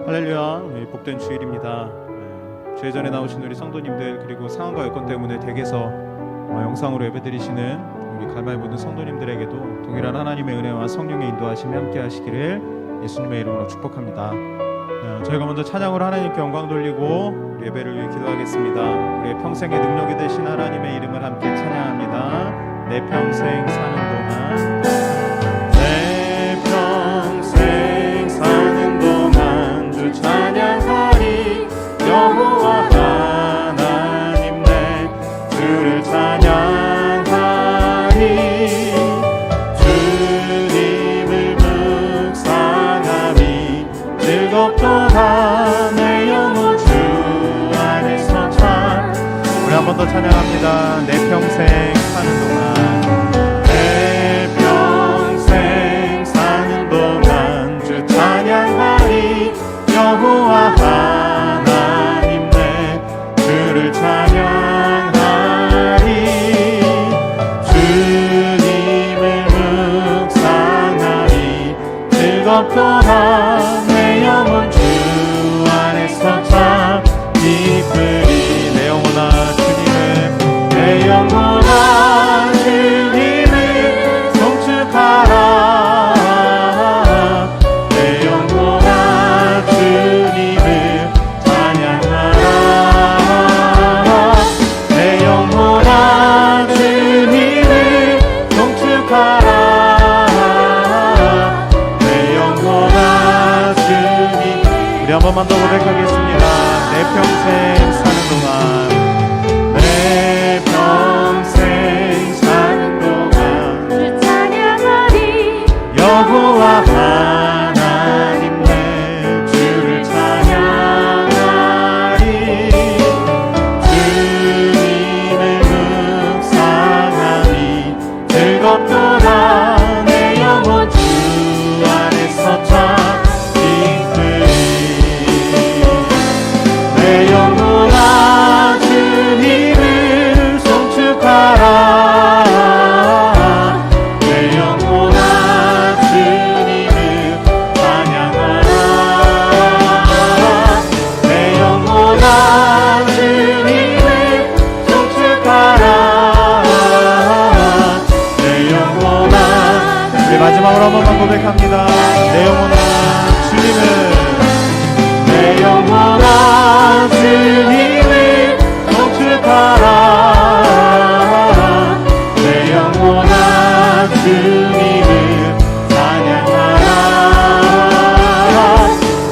할렐루야. 복된 주일입니다. 주일 전에 나오신 우리 성도님들, 그리고 상황과 여건 때문에 댁에서 영상으로 예배드리시는 우리 갈마의 모든 성도님들에게도 동일한 하나님의 은혜와 성령의 인도하심이 함께 하시기를 예수님의 이름으로 축복합니다. 저희가 먼저 찬양으로 하나님께 영광 돌리고 우리 예배를 위해 기도하겠습니다. 우리의 평생의 능력이 되신 하나님의 이름을 함께 찬양합니다. 내 평생 사는 동안, 내 평생 사는 동안 주 찬양하리. 여호와 하나님 내 주를 찬양하리. 주님을 묵상하리. 즐겁도다 내 영혼 주 안에서 참. 우리 한 번 더 찬양합니다. 내 평생 사는 동안, 내 평생 사는 동안 주 찬양하리. 여호와 하나님 내 주를 찬양하리. 주님을 묵상하리. 즐겁도다 내 영혼 주 안에서 참 기쁘리. 내 영혼아 주님을, 내 영혼아 주님을 송축하라. 내 영혼아 주님을 찬양하라. 내 영혼아 주님을 송축하라. 내 영혼아 주님. 우리 한 번만 더 고백하겠습니다. 내 평생 사는 동안, 내 평생 사는 동안 주 찬양하리. 여호와 하나님 내 주를 찬양하리. 주님을 묵상하리. 즐겁도다 내 영혼 주 안에서 참 기쁘리. 내 영혼아 주님을 송축하라. 내 영혼아 주님을 찬양하라. 내 영혼아 주님을 송축하라. 내 영혼아. 네, 마지막으로 한 번만 고백합니다. 내 영혼아 주님을, 내 영혼아 주님을 송축하라. 내 영혼아 주님을 찬양하라.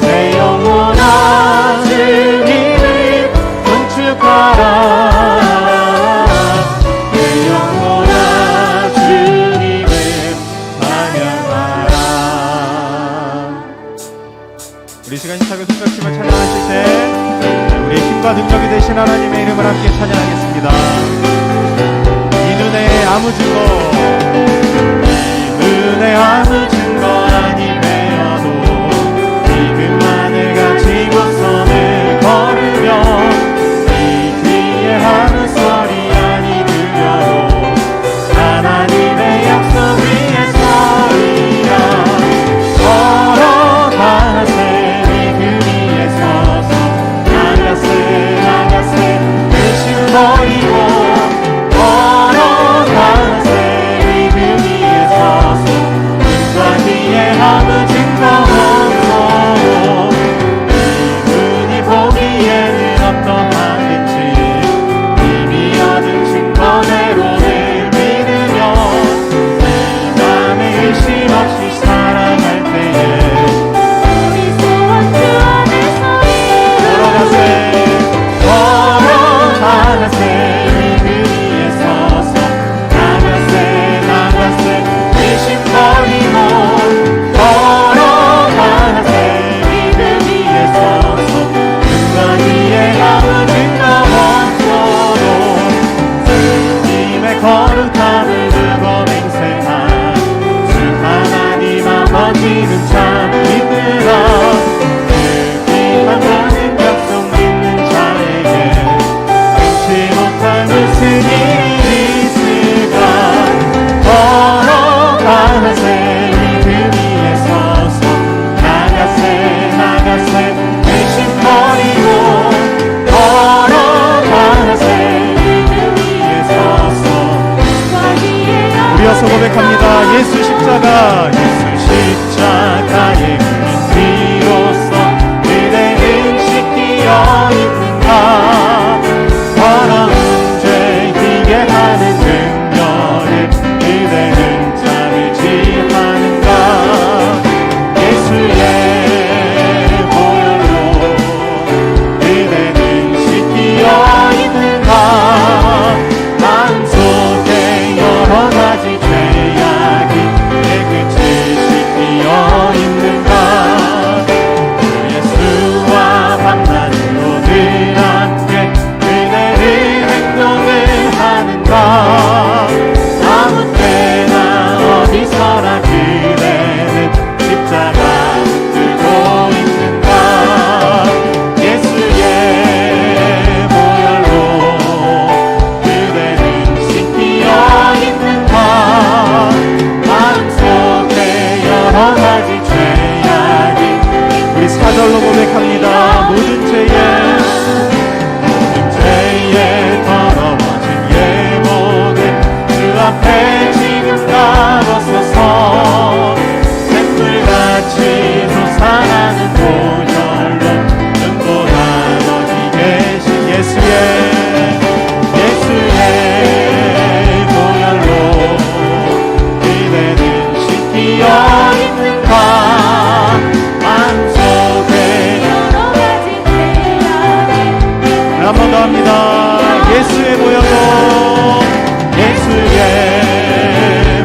내 영혼아 주님을 송축하라. 내 영혼아 주님을 찬양하라. 우리 시간 차게 손뼉치며 찬양하실 때 우리의 힘과 능력이 되신 하나님의 이름을 함께 찬양하겠습니다. 이 눈에 아무 증거, 이 눈에 아무 증거 아니매어도 지금만을 같이 god선을 걸으며 이 귀에 아무 소리 아니 들려도 하나님의 약속 위에 서리라. 걸어가세 그 위에 서서 나가세 의심 버리고. 걸어가세 그 위에 서서 4절로 고백합니다. 모든 죄에 더러워진 예목에 주 앞에 지금 나서서 샘물같이 솟아나는 보혈로 눈보다 더디 계신 예수의 보혈로 이제는 씻기어 있는가 마음속에 여러 가지 죄악이 한 번 더 합니다. 예수의 보혈로 예수의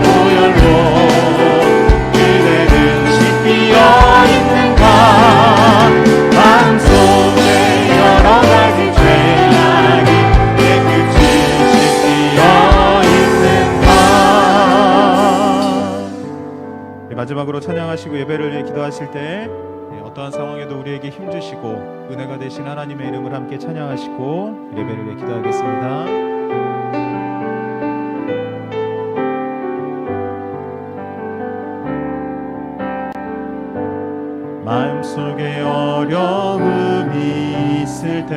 보혈로 그대는 씻기어 있는가 마음속에 여러 가지 죄악이 깨끗이 씻기어 있는가. 마지막으로 찬양하시고 예배를 위해 기도하실 때 어떠한 상황에도 우리에게 힘주시고 은혜가 되신 하나님의 이름을 함께 찬양하시고 예배를 위해 기도하겠습니다. 마음속에 어려움이 있을 때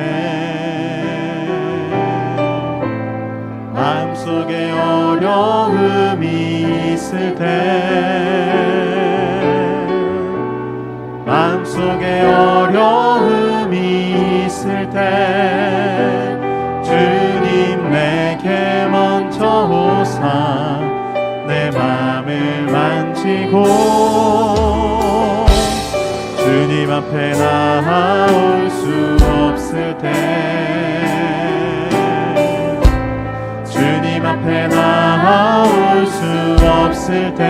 마음속에 어려움이 있을 때 마음속에 어려움이 있을 때 주님 내게 먼저 오사 내 맘을 만지고 주님 앞에 나아올 수 없을 때 주님 앞에 나아올 수 없을 때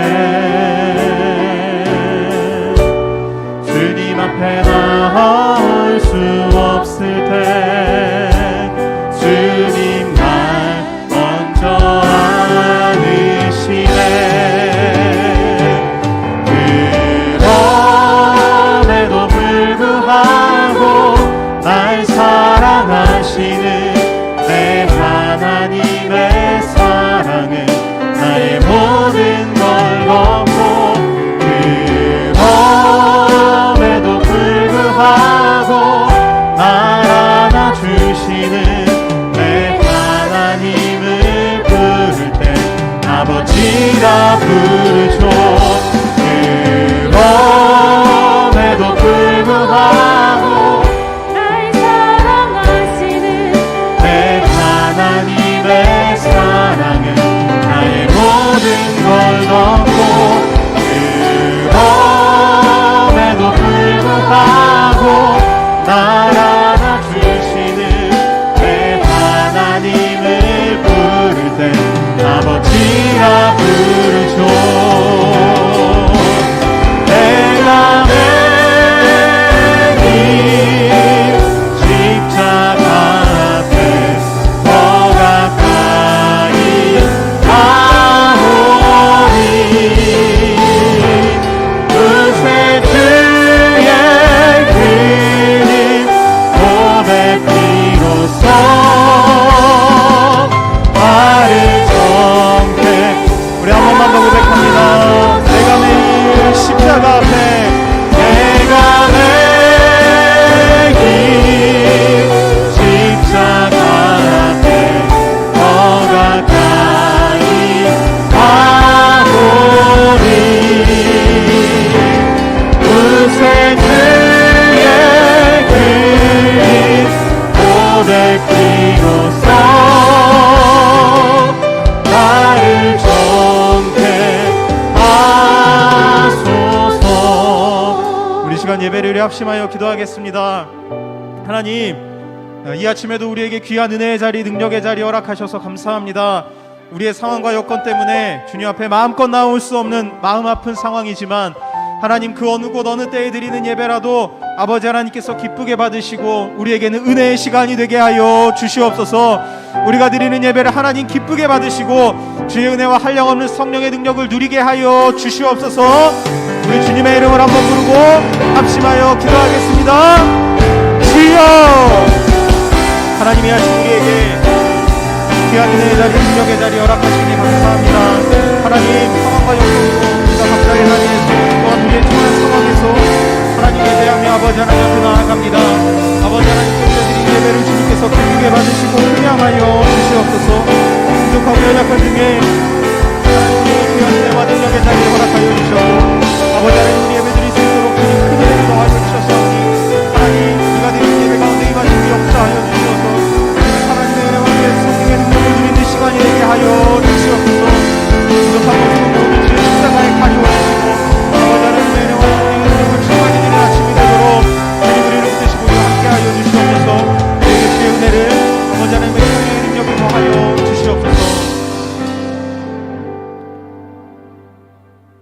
주님 앞에 나아올 수 없을 때 주님 날 먼저 안으시네. 그럼에도 불구하고 날 사랑하시는 내 하나님의 사랑은 나의 모든 걸 넘고 그럼에도 불구하고 날 안아주시는 내 하나님을 부를 때 아버지라 부르죠. 그럼에도 불구하고 날 사랑하시는 내 하나님의 사랑은 나의 모든 걸 넘고 그럼에도 불구하고 날 안아주시는 내 하나님을 부를 때 아버지라 부르죠. 내가 매일 십자가 앞에 더 가까이 가오니 그새 주의 그림 고백비로소 나를 정케. 우리 한 번만 더 고백합니다. 내가 매일 십자가 앞에 내가 매일 십자가 앞에 더 가까이 가오니 그새 주의 그림 고백비로소 나를 정케 하소서. 우리 시간 예배를 위해 합심하여 기도하겠습니다. 하나님, 이 아침에도 우리에게 귀한 은혜의 자리, 능력의 자리 허락하셔서 감사합니다. 우리의 상황과 여건 때문에 주님 앞에 마음껏 나올 수 없는 마음 아픈 상황이지만 하나님 그 어느 곳 어느 때에 드리는 예배라도 아버지 하나님께서 기쁘게 받으시고 우리에게는 은혜의 시간이 되게 하여 주시옵소서. 우리가 드리는 예배를 하나님 기쁘게 받으시고 주의 은혜와 한량없는 성령의 능력을 누리게 하여 주시옵소서. 우리 주님의 이름을 한번 부르고 합심하여 기도하겠습니다. 주여, 하나님이 아침 우리에게 귀한 은혜의 자리, 능력의 자리 허락하시니 감사합니다. 하나님, 상황과 여건으로 우리가 각자의 자리에서 또한 우리의 처한 상황에서 하나님께 대하며 아버지 하나님 앞에 나아갑니다. 아버지 하나님께 올려드린 예배를 주님께서 기쁘게 받으시고 흠양하여 주시옵소서. 부족하고 연약한 중에 하나님의 귀한 은혜와 능력의 자리에 허락하여 주셨고 아버지 하나님 우리 예배 드릴 수 있도록 주님 큰 은혜를 더하여 주셨사오니 하나님 우리가 드린 예배 가운데 임하시고 역사하여 주시옵소서. 하나님의 은혜와 그의 성령의 능력을 누리는 시간이 되게 하여 주시옵소서. 부족한 모습은 모든 주의 십자가에 가리워 주시고 아버지 하나님의 은혜와 성령의 능력을 충만히 드리는 아침이 되도록 주님 우리를 붙드시고 함께하여 주시옵소서. 우리에게 주의 은혜를 아버지 하나님의 성령의 능력을 더하여 주시옵소서.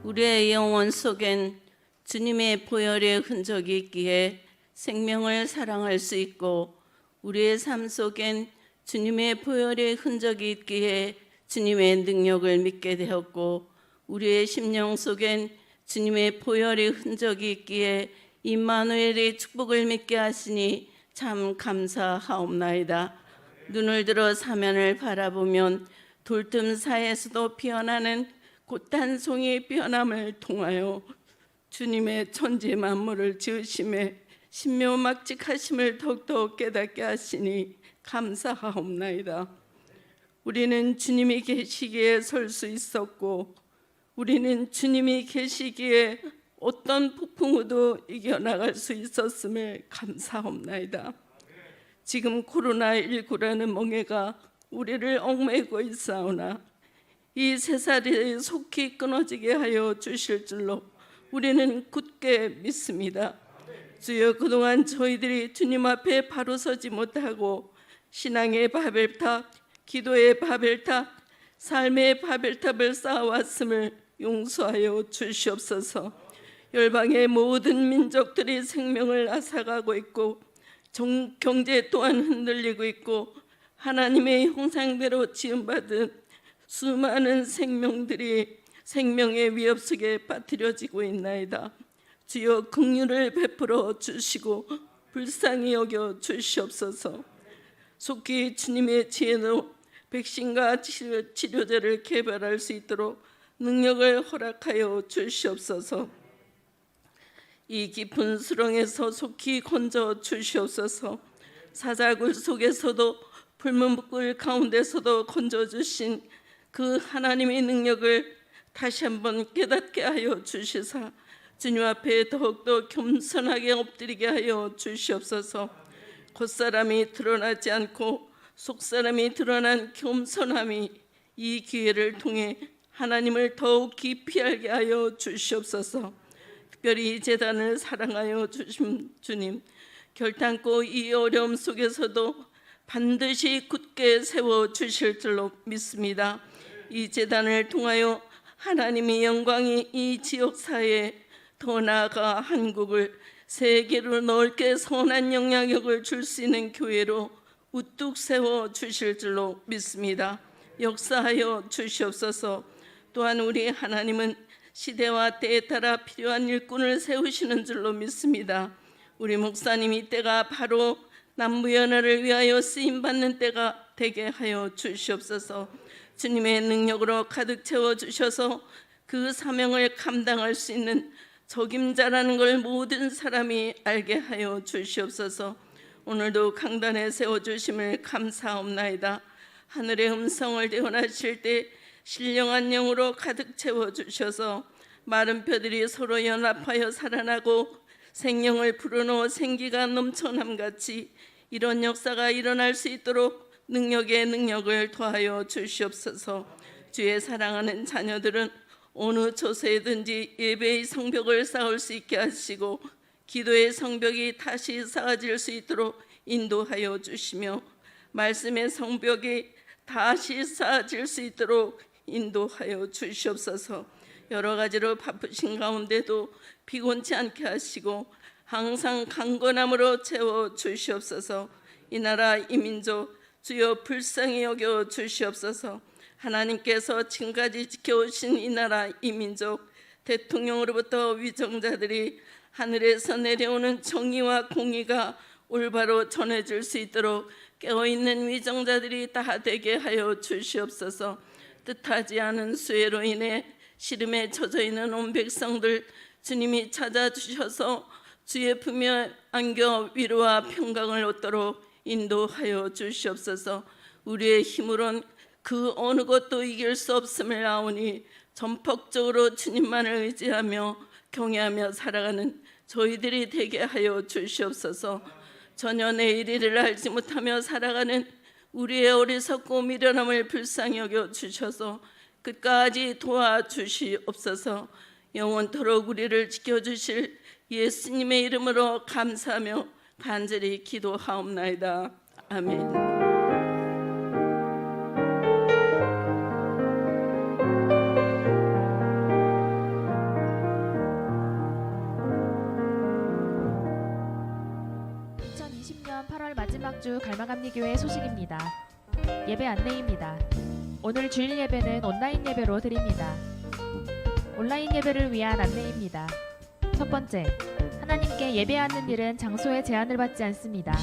우리의 영혼 속엔 주님의 보혈의 흔적이 있기에 생명을 사랑할 수 있고 우리의 삶 속엔 주님의 보혈의 흔적이 있기에 주님의 능력을 믿게 되었고 우리의 심령 속엔 주님의 보혈의 흔적이 있기에 임마누엘의 축복을 믿게 하시니 참 감사하옵나이다. 눈을 들어 사면을 바라보면 돌틈 사이에서도 피어나는 곧한 송이 피어남을 통하여 주님의 천지 만물을 지으심에 신묘막직하심을 더욱더 깨닫게 하시니 감사하옵나이다. 우리는 주님이 계시기에 설 수 있었고 우리는 주님이 계시기에 어떤 폭풍우도 이겨나갈 수 있었음을 감사옵나이다. 지금 코로나19라는 멍에가 우리를 얽매이고 있사오나 이 세살이 속히 끊어지게 하여 주실 줄로 우리는 굳게 믿습니다. 주여 그동안 저희들이 주님 앞에 바로 서지 못하고 신앙의 바벨탑, 기도의 바벨탑, 삶의 바벨탑을 쌓아왔음을 용서하여 주시옵소서. 열방의 모든 민족들이 생명을 앗아가고 있고 경제 또한 흔들리고 있고 하나님의 형상대로 지음받은 수많은 생명들이 생명의 위협 속에 빠뜨려지고 있나이다. 주여 긍휼을 베풀어 주시고 불쌍히 여겨 주시옵소서. 속히 주님의 지혜로 백신과 치료제를 개발할 수 있도록 능력을 허락하여 주시옵소서. 이 깊은 수렁에서 속히 건져 주시옵소서. 사자굴 속에서도 불문불 가운데서도 건져 주신 그 하나님의 능력을 다시 한번 깨닫게 하여 주시사 주님 앞에 더욱더 겸손하게 엎드리게 하여 주시옵소서. 겉사람이 드러나지 않고 속사람이 드러난 겸손함이 이 기회를 통해 하나님을 더욱 깊이 알게 하여 주시옵소서. 특별히 이 재단을 사랑하여 주신 주님, 결단코 이 어려움 속에서도 반드시 굳게 세워 주실 줄로 믿습니다. 이 재단을 통하여 하나님의 영광이 이 지역사회에 더 나아가 한국을 세계로 넓게 선한 영향력을 줄 수 있는 교회로 우뚝 세워 주실 줄로 믿습니다. 역사하여 주시옵소서. 또한 우리 하나님은 시대와 때에 따라 필요한 일꾼을 세우시는 줄로 믿습니다. 우리 목사님 이 때가 바로 남부연합을 위하여 쓰임받는 때가 되게 하여 주시옵소서. 주님의 능력으로 가득 채워주셔서 그 사명을 감당할 수 있는 적임자라는 걸 모든 사람이 알게 하여 주시옵소서. 오늘도 강단에 세워주심을 감사옵나이다. 하늘의 음성을 대언하실 때 신령한 영으로 가득 채워주셔서 마른 뼈들이 서로 연합하여 살아나고 생명을 불어넣어 생기가 넘쳐남같이 이런 역사가 일어날 수 있도록 능력의 능력을 더하여 주시옵소서. 주의 사랑하는 자녀들은 어느 처소에든지 예배의 성벽을 쌓을 수 있게 하시고 기도의 성벽이 다시 쌓아질 수 있도록 인도하여 주시며 말씀의 성벽이 다시 쌓아질 수 있도록 인도하여 주시옵소서. 여러 가지로 바쁘신 가운데도 피곤치 않게 하시고 항상 강건함으로 채워 주시옵소서. 이 나라 이 민족 주여 불쌍히 여겨 주시옵소서. 하나님께서 지금까지 지켜오신 이 나라 이 민족 대통령으로부터 위정자들이 하늘에서 내려오는 정의와 공의가 올바로 전해질 수 있도록 깨어있는 위정자들이 다 되게 하여 주시옵소서. 뜻하지 않은 수해로 인해 시름에 젖어 있는 온 백성들 주님이 찾아주셔서 주의 품에 안겨 위로와 평강을 얻도록 인도하여 주시옵소서. 우리의 힘으론 그 어느 것도 이길 수 없음을 아오니 전폭적으로 주님만을 의지하며 경외하며 살아가는 저희들이 되게 하여 주시옵소서. 전혀 내일 일을 알지 못하며 살아가는 우리의 어리석고 미련함을 불쌍히 여겨 주셔서 끝까지 도와주시옵소서. 영원토록 우리를 지켜주실 예수님의 이름으로 감사하며 간절히 기도하옵나이다. 아멘. 2020년 8월 마지막 주 갈마감리교회 소식입니다. 예배 안내입니다. 오늘 주일 예배는 온라인 예배로 드립니다. 온라인 예배를 위한 안내입니다. 첫 번째, 하나님께 예배하는 일은 장소에 제한을 받지 않습니다.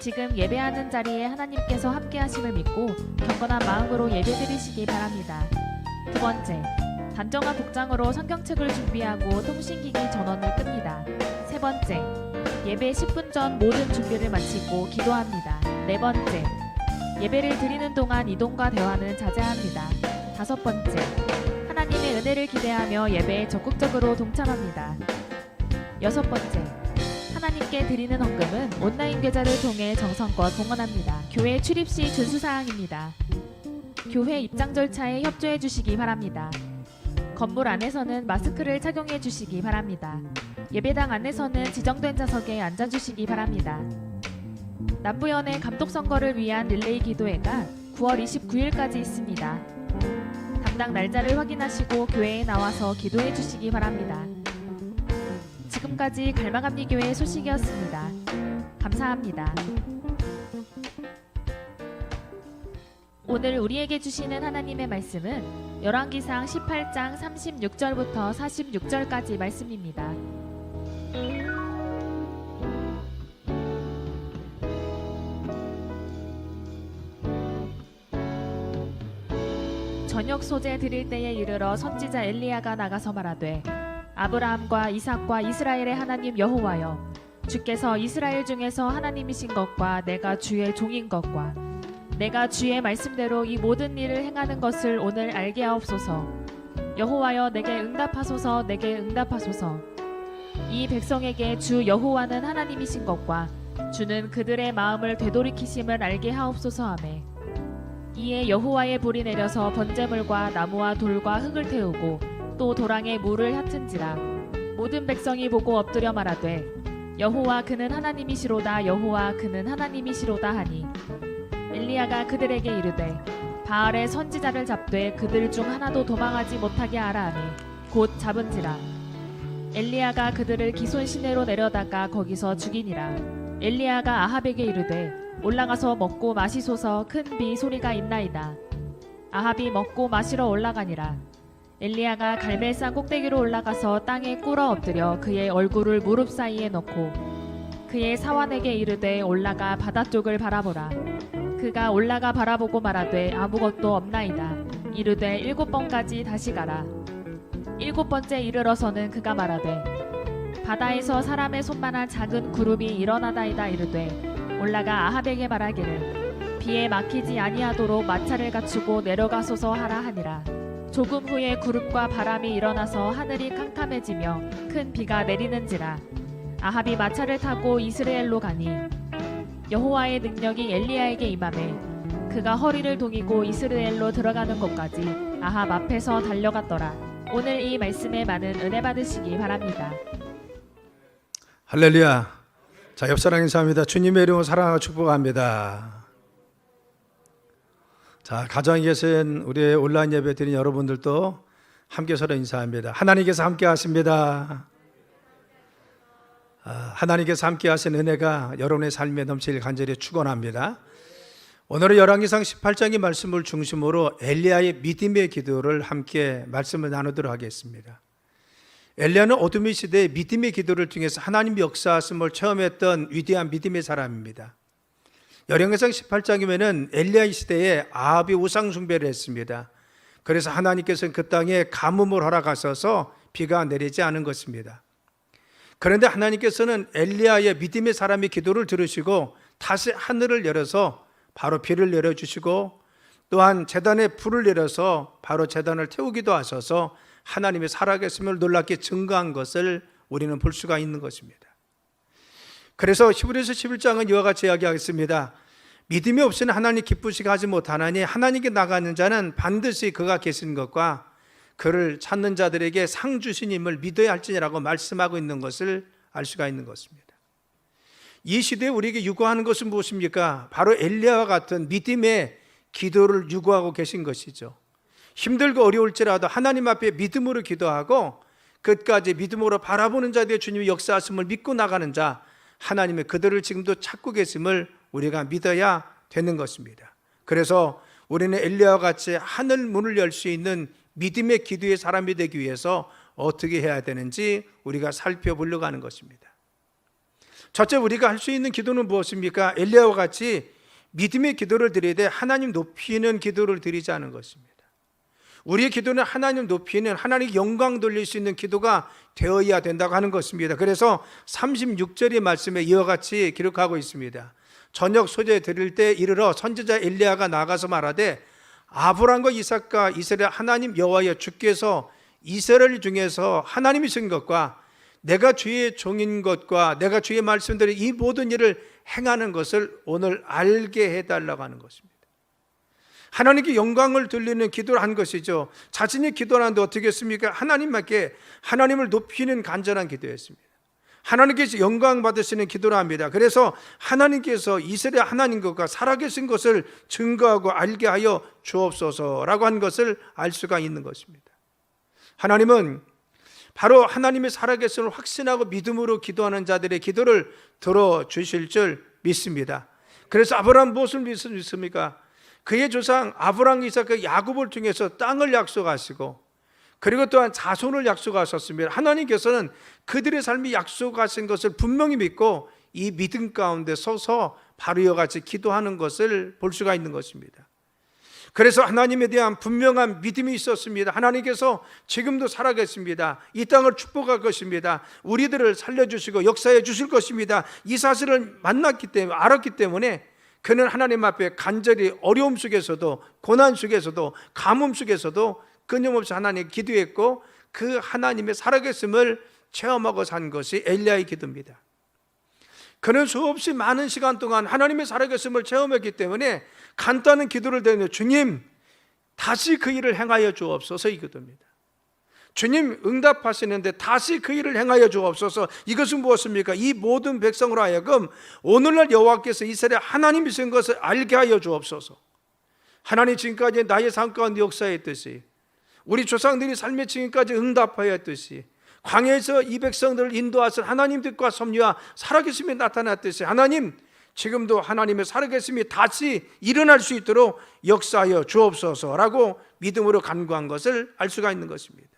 지금 예배하는 자리에 하나님께서 함께 하심을 믿고 경건한 마음으로 예배드리시기 바랍니다. 두 번째, 단정한 복장으로 성경책을 준비하고 통신기기 전원을 끕니다. 세 번째, 예배 10분 전 모든 준비를 마치고 기도합니다. 네 번째, 예배를 드리는 동안 이동과 대화는 자제합니다. 다섯 번째, 하나님의 은혜를 기대하며 예배에 적극적으로 동참합니다. 여섯 번째, 하나님께 드리는 헌금은 온라인 계좌를 통해 정성껏 봉헌합니다. 교회 출입 시 준수사항입니다. 교회 입장 절차에 협조해 주시기 바랍니다. 건물 안에서는 마스크를 착용해 주시기 바랍니다. 예배당 안에서는 지정된 좌석에 앉아주시기 바랍니다. 남부연회 감독선거를 위한 릴레이 기도회가 9월 29일까지 있습니다. 담당 날짜를 확인하시고 교회에 나와서 기도해 주시기 바랍니다. 지금까지 갈마감리교회 소식이었습니다. 감사합니다. 오늘 우리에게 주시는 하나님의 말씀은 열왕기상 18장 36절부터 46절까지 말씀입니다. 저녁 소재 드릴 때에 이르러 선지자 엘리야가 나가서 말하되 아브라함과 이삭과 이스라엘의 하나님 여호와여, 주께서 이스라엘 중에서 하나님이신 것과 내가 주의 종인 것과 내가 주의 말씀대로 이 모든 일을 행하는 것을 오늘 알게 하옵소서. 여호와여, 내게 응답하소서. 내게 응답하소서. 이 백성에게 주 여호와는 하나님이신 것과 주는 그들의 마음을 되돌이키심을 알게 하옵소서 하매, 이에 여호와의 불이 내려서 번제물과 나무와 돌과 흙을 태우고 또 도랑에 물을 얕은지라. 모든 백성이 보고 엎드려 말하되 여호와 그는 하나님이시로다. 여호와 그는 하나님이시로다 하니, 엘리야가 그들에게 이르되 바알의 선지자를 잡되 그들 중 하나도 도망하지 못하게 하라 하니 곧 잡은지라. 엘리야가 그들을 기손 시내로 내려다가 거기서 죽이니라. 엘리야가 아합에게 이르되 올라가서 먹고 마시소서. 큰 비 소리가 있나이다. 아합이 먹고 마시러 올라가니라. 엘리야가 갈멜산 꼭대기로 올라가서 땅에 꿇어 엎드려 그의 얼굴을 무릎 사이에 넣고 그의 사환에게 이르되 올라가 바다 쪽을 바라보라. 그가 올라가 바라보고 말하되 아무것도 없나이다. 이르되 7번까지 다시 가라. 7번째 이르러서는 그가 말하되 바다에서 사람의 손만한 작은 그룹이 일어나다이다. 이르되 올라가 아합에게 말하기를 비에 막히지 아니하도록 마차를 갖추고 내려가소서 하라 하니라. 조금 후에 구름과 바람이 일어나서 하늘이 캄캄해지며 큰 비가 내리는지라. 아합이 마차를 타고 이스라엘로 가니 여호와의 능력이 엘리야에게 임하매 그가 허리를 동이고 이스라엘로 들어가는 곳까지 아합 앞에서 달려갔더라. 오늘 이 말씀에 많은 은혜 받으시기 바랍니다. 할렐루야. 자, 옆사람 인사합니다. 주님의 이름으로 사랑하고 축복합니다. 자, 가정에 계신 우리 온라인 예배 드린 여러분들도 함께 서로 인사합니다. 하나님께서 함께 하십니다. 하나님께서 함께 하신 은혜가 여러분의 삶에 넘치길 간절히 축원합니다. 오늘은 열왕기상 18장의 말씀을 중심으로 엘리야의 믿음의 기도를 함께 말씀을 나누도록 하겠습니다. 엘리야는 어둠의 시대에 믿음의 기도를 통해서 하나님의 역사하심을 체험했던 위대한 믿음의 사람입니다. 열왕기상 18장이면은 엘리야 시대에 아합이 우상 숭배를 했습니다. 그래서 하나님께서는 그 땅에 가뭄을 허락하셔서 비가 내리지 않은 것입니다. 그런데 하나님께서는 엘리야의 믿음의 사람의 기도를 들으시고 다시 하늘을 열어서 바로 비를 내려주시고 또한 제단에 불을 내려서 바로 제단을 태우기도 하셔서 하나님의 살아계심을 놀랍게 증거한 것을 우리는 볼 수가 있는 것입니다. 그래서 히브리서 11장은 이와 같이 이야기하겠습니다. 믿음이 없이는 하나님 기쁘시게 하지 못하나니 하나님께 나가는 자는 반드시 그가 계신 것과 그를 찾는 자들에게 상 주시님을 믿어야 할지니라고 말씀하고 있는 것을 알 수가 있는 것입니다. 이 시대에 우리에게 요구하는 것은 무엇입니까? 바로 엘리야와 같은 믿음의 기도를 요구하고 계신 것이죠. 힘들고 어려울지라도 하나님 앞에 믿음으로 기도하고 끝까지 믿음으로 바라보는 자들의 주님의 역사하심을 믿고 나가는 자, 하나님의 그들을 지금도 찾고 계심을 우리가 믿어야 되는 것입니다. 그래서 우리는 엘리야와 같이 하늘 문을 열 수 있는 믿음의 기도의 사람이 되기 위해서 어떻게 해야 되는지 우리가 살펴보려고 하는 것입니다. 첫째, 우리가 할 수 있는 기도는 무엇입니까? 엘리야와 같이 믿음의 기도를 드려야 돼. 하나님 높이는 기도를 드리자는 것입니다. 우리의 기도는 하나님 높이는, 하나님 영광 돌릴 수 있는 기도가 되어야 된다고 하는 것입니다. 그래서 36절의 말씀에 이와 같이 기록하고 있습니다. 저녁 소재 드릴 때 이르러 선지자 엘리야가 나가서 말하되 아브람과 이삭과 이스라엘 하나님 여호와여, 주께서 이스라엘 중에서 하나님이신 것과 내가 주의 종인 것과 내가 주의 말씀대로 이 모든 일을 행하는 것을 오늘 알게 해달라고 하는 것입니다. 하나님께 영광을 돌리는 기도를 한 것이죠. 자신이 기도하는데 어떻게 했습니까? 하나님께 하나님을 높이는 간절한 기도였습니다. 하나님께서 영광 받으시는 기도를 합니다. 그래서 하나님께서 이스라엘 하나님 것과 살아계신 것을 증거하고 알게 하여 주옵소서라고 한 것을 알 수가 있는 것입니다. 하나님은 바로 하나님의 살아계심을 확신하고 믿음으로 기도하는 자들의 기도를 들어주실 줄 믿습니다. 그래서 아브라함 무엇을 믿습니까? 그의 조상 아브라함, 이삭, 야곱을 통해서 땅을 약속하시고 그리고 또한 자손을 약속하셨습니다. 하나님께서는 그들의 삶이 약속하신 것을 분명히 믿고 이 믿음 가운데 서서 바로 이와 같이 기도하는 것을 볼 수가 있는 것입니다. 그래서 하나님에 대한 분명한 믿음이 있었습니다. 하나님께서 지금도 살아계십니다. 이 땅을 축복할 것입니다. 우리들을 살려주시고 역사해 주실 것입니다. 이 사실을 만났기 때문에, 알았기 때문에 그는 하나님 앞에 간절히 어려움 속에서도 고난 속에서도 가뭄 속에서도 끊임없이 하나님 기도했고 그 하나님의 살아계심을 체험하고 산 것이 엘리야의 기도입니다. 그는 수없이 많은 시간 동안 하나님의 살아계심을 체험했기 때문에 간단한 기도를 드리며 주님 다시 그 일을 행하여 주옵소서 이 기도입니다. 주님 응답하시는데 다시 그 일을 행하여 주옵소서. 이것은 무엇입니까? 이 모든 백성으로 하여금 오늘날 여호와께서 이스라엘 하나님이신 것을 알게 하여 주옵소서. 하나님 지금까지 나의 삶 가운데 역사했듯이 우리 조상들이 삶의 지금까지 응답하였듯이 광야에서 이 백성들을 인도하신 하나님 뜻과 섭리와 살아계심이 나타났듯이 하나님 지금도 하나님의 살아계심이 다시 일어날 수 있도록 역사하여 주옵소서라고 믿음으로 간구한 것을 알 수가 있는 것입니다.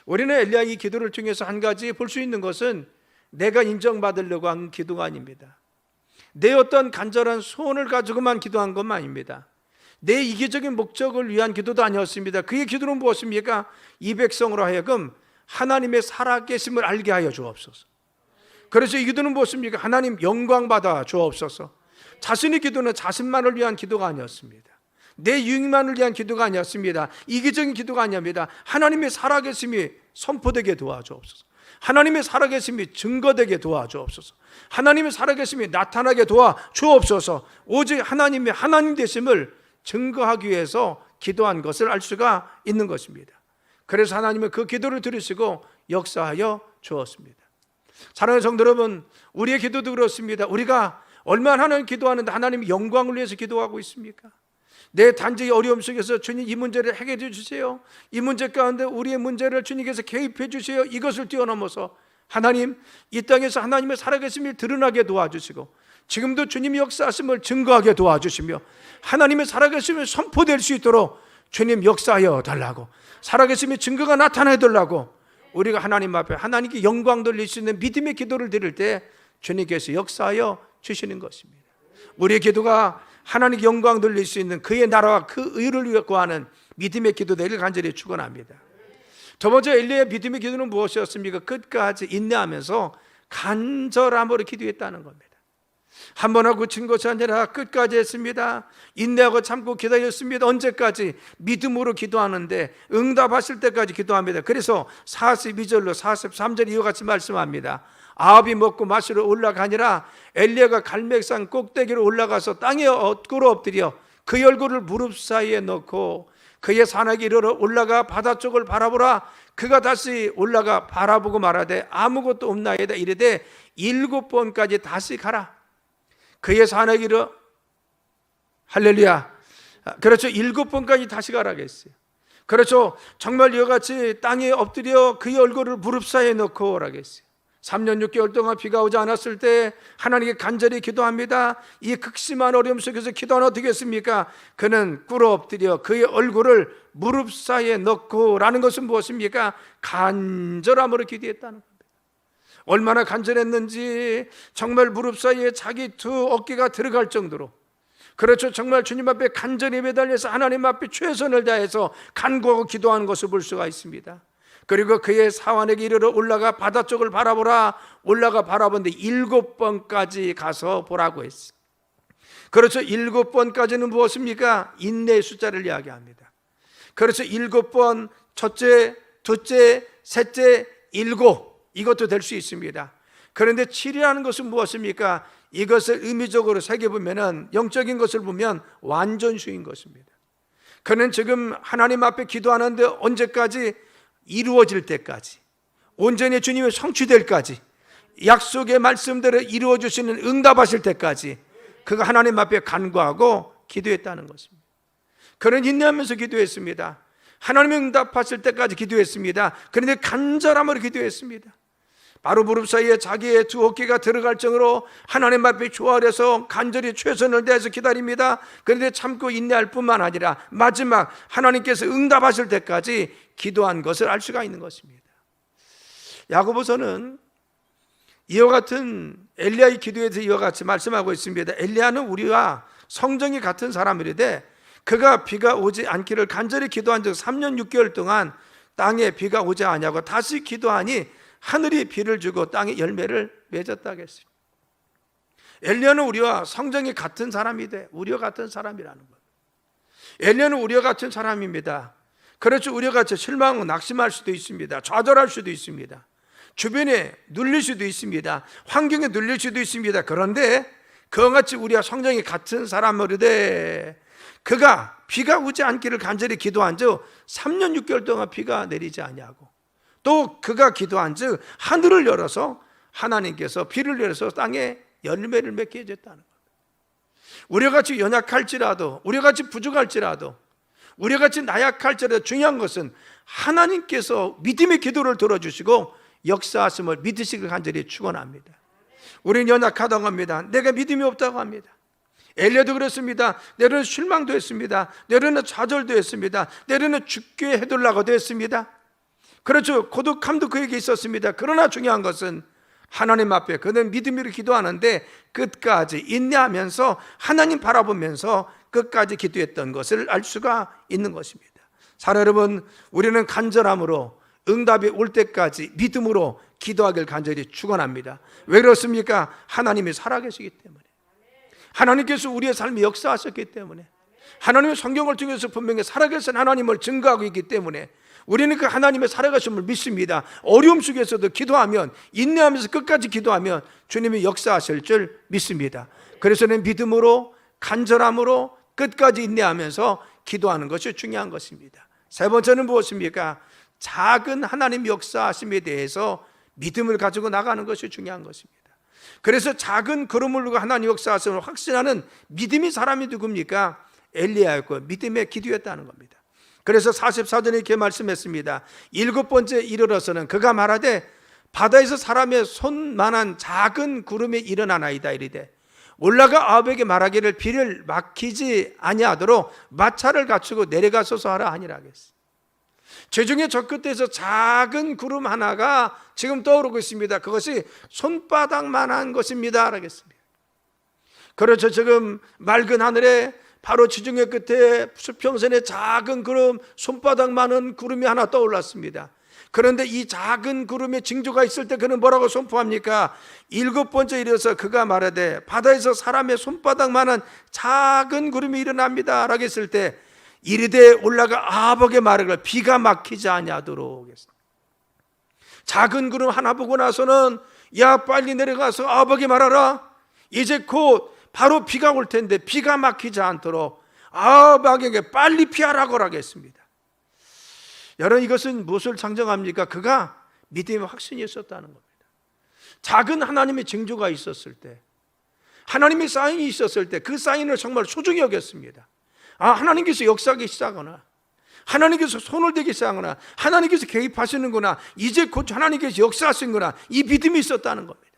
우리는 엘리야 이 기도를 통해서 한 가지 볼 수 있는 것은 내가 인정받으려고 한 기도가 아닙니다. 내 어떤 간절한 소원을 가지고만 기도한 것만 아닙니다. 내 이기적인 목적을 위한 기도도 아니었습니다. 그의 기도는 무엇입니까? 이 백성으로 하여금 하나님의 살아계심을 알게 하여 주옵소서. 그래서 이 기도는 무엇입니까? 하나님 영광 받아 주옵소서. 자신의 기도는 자신만을 위한 기도가 아니었습니다. 내 유익만을 위한 기도가 아니었습니다. 이기적인 기도가 아닙니다. 하나님의 살아계심이 선포되게 도와주옵소서. 하나님의 살아계심이 증거되게 도와주옵소서. 하나님의 살아계심이 나타나게 도와주옵소서. 오직 하나님의 하나님 되심을 증거하기 위해서 기도한 것을 알 수가 있는 것입니다. 그래서 하나님은 그 기도를 들으시고 역사하여 주었습니다. 사랑하는 성도 여러분, 우리의 기도도 그렇습니다. 우리가 얼마나 하나님 기도하는데 하나님의 영광을 위해서 기도하고 있습니까? 내 단지 어려움 속에서 주님 이 문제를 해결해 주세요. 이 문제 가운데 우리의 문제를 주님께서 개입해 주세요. 이것을 뛰어넘어서 하나님 이 땅에서 하나님의 살아계심을 드러나게 도와주시고 지금도 주님의 역사하심을 증거하게 도와주시며 하나님의 살아계심을 선포될 수 있도록 주님 역사하여 달라고 살아계심의 증거가 나타나야 달라고 우리가 하나님 앞에 하나님께 영광 돌릴 수 있는 믿음의 기도를 드릴 때 주님께서 역사하여 주시는 것입니다. 우리의 기도가 하나님께 영광 돌릴 수 있는 그의 나라와 그 의를 위해 구하는 믿음의 기도 되기를 간절히 축원합니다. 두 번째 엘리야의 믿음의 기도는 무엇이었습니까? 끝까지 인내하면서 간절함으로 기도했다는 겁니다. 한 번 하고 친 것이 아니라 끝까지 했습니다. 인내하고 참고 기다렸습니다. 언제까지? 믿음으로 기도하는데 응답하실 때까지 기도합니다. 그래서 42절로 43절 이와 같이 말씀합니다. 아합이 먹고 마시러 올라가니라 엘리야가 갈멜산 꼭대기로 올라가서 땅에 꿇어 엎드려 그의 얼굴을 무릎 사이에 넣고 그의 산악에 이르러 올라가 바다 쪽을 바라보라. 그가 다시 올라가 바라보고 말하되 아무것도 없나이다 이르되 7번까지 다시 가라. 그의 산악에 이르러 할렐루야. 그렇죠. 7번까지 다시 가라고 했어요. 그렇죠. 정말 이와 같이 땅에 엎드려 그의 얼굴을 무릎 사이에 넣고 오라고 했어요. 3년 6개월 동안 비가 오지 않았을 때 하나님께 간절히 기도합니다. 이 극심한 어려움 속에서 기도는 어떻게 했습니까? 그는 꿇어 엎드려 그의 얼굴을 무릎 사이에 넣고 라는 것은 무엇입니까? 간절함으로 기도했다는 겁니다. 얼마나 간절했는지 정말 무릎 사이에 자기 두 어깨가 들어갈 정도로, 그렇죠, 정말 주님 앞에 간절히 매달려서 하나님 앞에 최선을 다해서 간구하고 기도하는 것을 볼 수가 있습니다. 그리고 그의 사환에게 이르러 올라가 바다 쪽을 바라보라. 올라가 바라본데 7번까지 가서 보라고 했어요. 그렇죠. 7번까지는 무엇입니까? 인내의 숫자를 이야기합니다. 그렇죠. 7번, 첫째, 둘째, 셋째, 7, 이것도 될 수 있습니다. 그런데 7이라는 것은 무엇입니까? 이것을 의미적으로 새겨보면, 영적인 것을 보면 완전수인 것입니다. 그는 지금 하나님 앞에 기도하는데 언제까지? 이루어질 때까지, 온전히 주님의 성취될까지, 약속의 말씀대로 이루어 주시는 응답하실 때까지 그가 하나님 앞에 간구하고 기도했다는 것입니다. 그는 인내하면서 기도했습니다. 하나님의 응답하실 때까지 기도했습니다. 그런데 간절함으로 기도했습니다. 바로 무릎 사이에 자기의 두 어깨가 들어갈 정도로 하나님 앞에 조아려서 간절히 최선을 다해서 기다립니다. 그런데 참고 인내할 뿐만 아니라 마지막 하나님께서 응답하실 때까지 기도한 것을 알 수가 있는 것입니다. 야고보서는 이와 같은 엘리야의 기도에 대해서 이와 같이 말씀하고 있습니다. 엘리야는 우리와 성정이 같은 사람이라되 그가 비가 오지 않기를 간절히 기도한 적 3년 6개월 동안 땅에 비가 오지 않냐고 다시 기도하니 하늘이 비를 주고 땅에 열매를 맺었다고 했습니다. 엘리야는 우리와 성정이 같은 사람이 돼. 우리와 같은 사람이라는 거예요. 엘리야는 우리와 같은 사람입니다. 그렇죠. 우리와 같이 실망, 낙심할 수도 있습니다. 좌절할 수도 있습니다. 주변에 눌릴 수도 있습니다. 환경에 눌릴 수도 있습니다. 그런데 그와 같이 우리와 성정이 같은 사람으로 돼. 그가 비가 오지 않기를 간절히 기도한 즉 3년 6개월 동안 비가 내리지 않냐고, 또 그가 기도한 즉 하늘을 열어서 하나님께서 비를 내려서 땅에 열매를 맺게 해줬다는 겁니다. 우리가 같이 연약할지라도, 우리가 같이 부족할지라도, 우리가 같이 나약할지라도 중요한 것은 하나님께서 믿음의 기도를 들어주시고 역사하심을 믿으시길 간절히 축원합니다. 우리는 연약하다고 합니다. 내가 믿음이 없다고 합니다. 엘리야도 그랬습니다. 내려는 실망도 했습니다. 내려는 좌절도 했습니다. 내려는 죽게 해둘라고도 했습니다. 그렇죠. 고독함도 그에게 있었습니다. 그러나 중요한 것은 하나님 앞에 그는 믿음으로 기도하는데 끝까지 인내하면서 하나님 바라보면서 끝까지 기도했던 것을 알 수가 있는 것입니다. 사랑 여러분, 우리는 간절함으로 응답이 올 때까지 믿음으로 기도하길 간절히 축원합니다. 왜 그렇습니까? 하나님이 살아계시기 때문에, 하나님께서 우리의 삶에 역사하셨기 때문에, 하나님의 성경을 통해서 분명히 살아계신 하나님을 증거하고 있기 때문에 우리는 그 하나님의 살아가심을 믿습니다. 어려움 속에서도 기도하면, 인내하면서 끝까지 기도하면 주님이 역사하실 줄 믿습니다. 그래서는 믿음으로 간절함으로 끝까지 인내하면서 기도하는 것이 중요한 것입니다. 세 번째는 무엇입니까? 작은 하나님 역사하심에 대해서 믿음을 가지고 나가는 것이 중요한 것입니다. 그래서 작은 걸음을 두고 하나님 역사하심을 확신하는 믿음의 사람이 누굽니까? 엘리야였고 믿음의 기도였다는 겁니다. 그래서 44절에 이렇게 말씀했습니다. 7번째 이르러서는 그가 말하되 바다에서 사람의 손만한 작은 구름이 일어나나이다 이르되 올라가 아합에게 말하기를 비를 막히지 아니하도록 마차를 갖추고 내려가소서 하라 하니라 하겠습니다. 제중에 저 끝에서 작은 구름 하나가 지금 떠오르고 있습니다. 그것이 손바닥만한 것입니다 하겠습니다. 그렇죠. 지금 맑은 하늘에 바로 지중해 끝에 수평선에 작은 구름, 손바닥만한 구름이 하나 떠올랐습니다. 그런데 이 작은 구름에 징조가 있을 때 그는 뭐라고 선포합니까? 7번째 이르러서 그가 말하되 바다에서 사람의 손바닥만한 작은 구름이 일어납니다 라고 했을 때 이르되 올라가 아버게 말하기를 비가 막히지 아니하도록 했습니다. 작은 구름 하나 보고 나서는 야 빨리 내려가서 아버게 말하라. 이제 곧 바로 비가 올 텐데 비가 막히지 않도록 아버에게 빨리 피하라고 하겠습니다. 여러분, 이것은 무엇을 상정합니까? 그가 믿음의 확신이 있었다는 겁니다. 작은 하나님의 징조가 있었을 때, 하나님의 사인이 있었을 때 그 사인을 정말 소중히 여겼습니다. 하나님께서 역사하기 시작하거나 하나님께서 손을 대기 시작하거나 하나님께서 개입하시는구나, 이제 곧 하나님께서 역사하시는구나, 이 믿음이 있었다는 겁니다.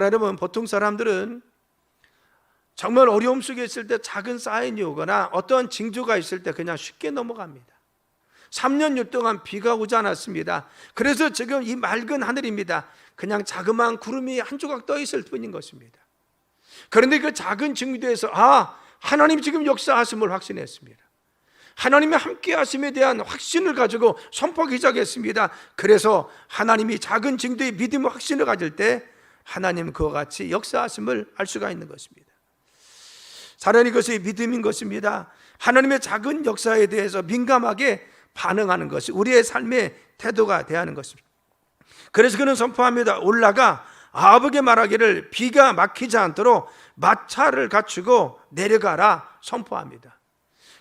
여러분, 보통 사람들은 정말 어려움 속에 있을 때 작은 사인이 오거나 어떠한 징조가 있을 때 그냥 쉽게 넘어갑니다. 3년 6 동안 비가 오지 않았습니다. 그래서 지금 이 맑은 하늘입니다. 그냥 자그마한 구름이 한 조각 떠 있을 뿐인 것입니다. 그런데 그 작은 징조에서 하나님이 지금 역사하심을 확신했습니다. 하나님의 함께 하심에 대한 확신을 가지고 선포하기 시작했습니다. 그래서 하나님이 작은 징조의 믿음의 확신을 가질 때 하나님 그와 같이 역사하심을 알 수가 있는 것입니다. 사랑이 그것이 믿음인 것입니다. 하나님의 작은 역사에 대해서 민감하게 반응하는 것이 우리의 삶의 태도가 되어야 하는 것입니다. 그래서 그는 선포합니다. 올라가 아버게 말하기를 비가 막히지 않도록 마차를 갖추고 내려가라 선포합니다.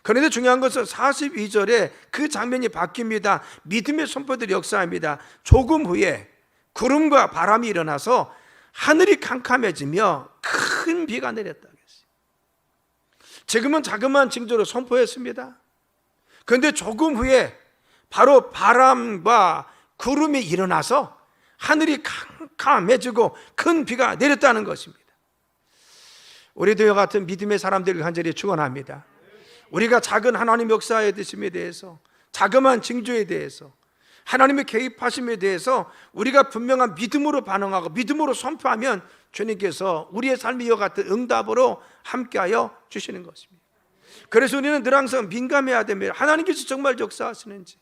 그런데 중요한 것은 42절에 그 장면이 바뀝니다. 믿음의 선포들이 역사합니다. 조금 후에 구름과 바람이 일어나서 하늘이 캄캄해지며 큰 비가 내렸다. 지금은 자그마한 징조로 선포했습니다. 그런데 조금 후에 바로 바람과 구름이 일어나서 하늘이 캄캄해지고 큰 비가 내렸다는 것입니다. 우리도 이와 같은 믿음의 사람들을 간절히 축원합니다. 우리가 작은 하나님 역사의 뜻임에 대해서, 자그마한 징조에 대해서, 하나님의 개입하심에 대해서 우리가 분명한 믿음으로 반응하고 믿음으로 선포하면 주님께서 우리의 삶이 이와 같은 응답으로 함께하여 주시는 것입니다. 그래서 우리는 늘 항상 민감해야 됩니다. 하나님께서 정말 역사하시는지,